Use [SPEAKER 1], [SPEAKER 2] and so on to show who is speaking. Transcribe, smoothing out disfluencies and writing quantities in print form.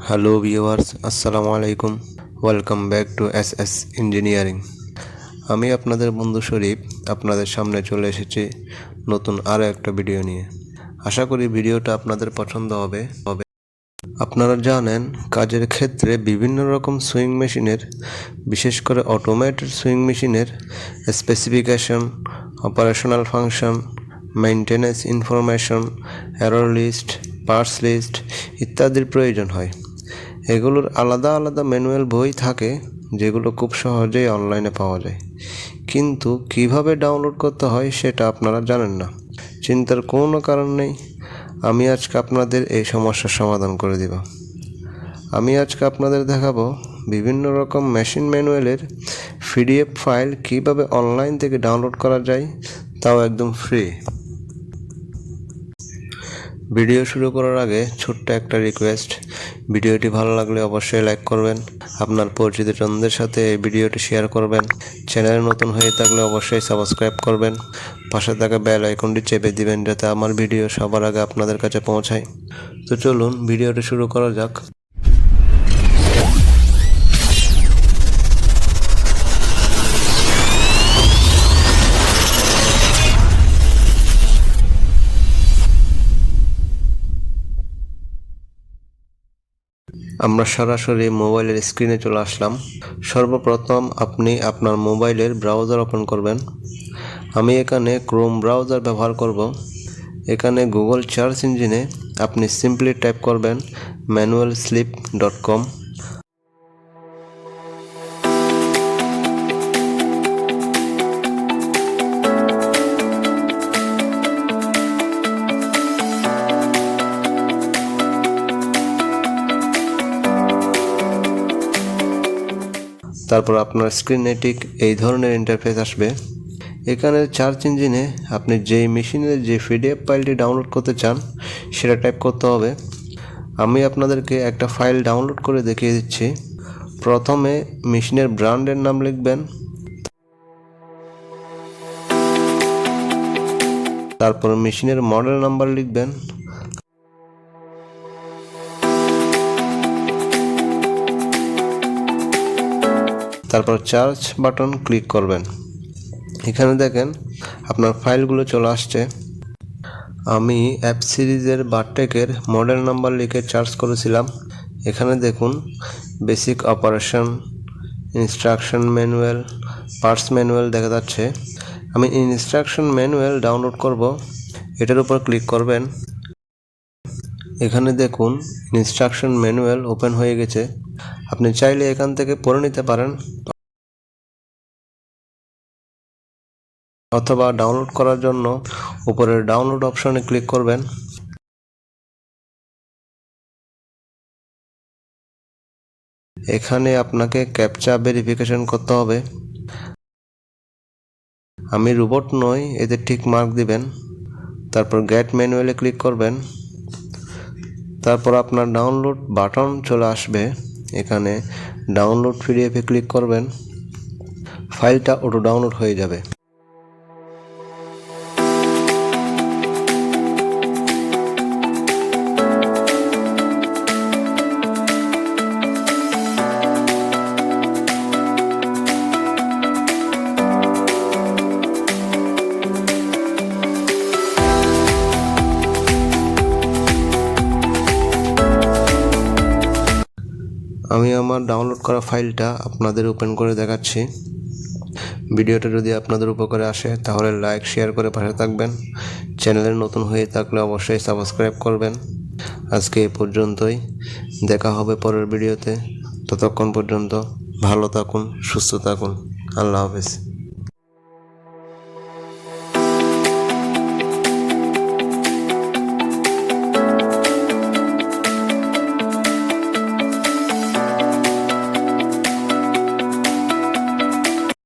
[SPEAKER 1] Hello viewers, আসসালামু আলাইকুম। Welcome back to S engineering. আমি আপনাদের বন্ধু শরীফ আপনাদের সামনে চলে এসেছি নতুন আরও একটা ভিডিও নিয়ে। আশা করি ভিডিওটা আপনাদের পছন্দ হবে। আপনারা জানেন, কাজের ক্ষেত্রে বিভিন্ন রকম সুইং মেশিনের, বিশেষ করে অটোমেটেড সুইং মেশিনের specification, operational function, maintenance information, error list, parts list ইত্যাদির প্রয়োজন হয়। এগুলোর আলাদা আলাদা ম্যানুয়াল বই থাকে, যেগুলো খুব সহজেই অনলাইনে পাওয়া যায়, কিন্তু কিভাবে ডাউনলোড করতে হয় সেটা আপনারা জানেন না। চিন্তার কোনো কারণ নেই, আমি আজকে আপনাদের এই সমস্যার সমাধান করে দিব। আমি আজকে আপনাদের দেখাবো বিভিন্ন রকম মেশিন ম্যানুয়ালের পিডিএফ ফাইল কিভাবে অনলাইন থেকে ডাউনলোড করা যায়, তাও একদম ফ্রি। ভিডিও শুরু করার আগে ছোট্ট একটা রিকোয়েস্ট, ভিডিওটি ভালো লাগলে অবশ্যই লাইক করবেন, আপনার পরিচিতজনদের সাথে এই ভিডিওটি শেয়ার করবেন, চ্যানেলে নতুন হয়ে থাকলে অবশ্যই সাবস্ক্রাইব করবেন, পাশে থাকা বেল আইকনটি চেপে দিবেন যাতে আমার ভিডিও সবার আগে আপনাদের কাছে পৌঁছায়। তো চলুন ভিডিওটি শুরু করা যাক। আমরা সরাসরি মোবাইলের স্ক্রিনে চলে আসলাম। সর্বপ্রথম আপনি আপনার মোবাইলের ব্রাউজার ওপেন করবেন। আমি এখানে ক্রোম ব্রাউজার ব্যবহার করব। এখানে গুগল সার্চ ইঞ্জিনে আপনি সিম্পলি টাইপ করবেন manualslip.com। তারপর আপনার স্ক্রিনে ঠিক এই ধরনের ইন্টারফেস আসবে। এখানে সার্চ ইঞ্জিনে আপনি যেই মেশিনের যে পিডিএফ ফাইলটি ডাউনলোড করতে চান সেটা টাইপ করতে হবে। আমি আপনাদেরকে একটা ফাইল ডাউনলোড করে দেখিয়ে দিচ্ছি। প্রথমে মেশিনের ব্র্যান্ডের নাম লিখবেন, তারপর মেশিনের মডেল নাম্বার লিখবেন, তারপর সার্চ বাটন ক্লিক করবেন। এখানে দেখেন আপনার ফাইলগুলো চলে আসছে। আমি অ্যাপ সিরিজের বারটেকের মডেল নাম্বার লিখে সার্চ করেছিলাম। এখানে দেখুন basic operation, instruction manual, parts manual দেখা যাচ্ছে। আমি ইনস্ট্রাকশন ম্যানুয়াল ডাউনলোড করব, এটার উপর ক্লিক করবেন। এখানে দেখুন ইনস্ট্রাকশন ম্যানুয়াল ওপেন হয়ে গেছে। আপনি চাইলে এখান থেকে পড়ে নিতে পারেন, অথবা ডাউনলোড করার জন্য উপরের ডাউনলোড অপশনে ক্লিক করবেন। এখানে আপনাকে ক্যাপচা ভেরিফিকেশন করতে হবে। আমি রোবট নই, এতে ঠিক মার্ক দিবেন। তারপর গেট ম্যানুয়ালে ক্লিক করবেন। তারপর আপনার ডাউনলোড বাটন চলে আসবে। এখানে ডাউনলোড পিডিএফে ক্লিক করবেন। ফাইলটা অটো ডাউনলোড হয়ে যাবে। আমি আমার ডাউনলোড করা ফাইলটা আপনাদের ওপেন করে দেখাচ্ছি। ভিডিওটা যদি আপনাদের উপকারে আসে তাহলে লাইক শেয়ার করে পাশে থাকবেন। চ্যানেলের নতুন হয়ে থাকলে অবশ্যই সাবস্ক্রাইব করবেন। আজকে এই পর্যন্তই, দেখা হবে পরের ভিডিওতে। ততক্ষণ পর্যন্ত ভালো থাকুন, সুস্থ থাকুন। আল্লাহ হাফেজ।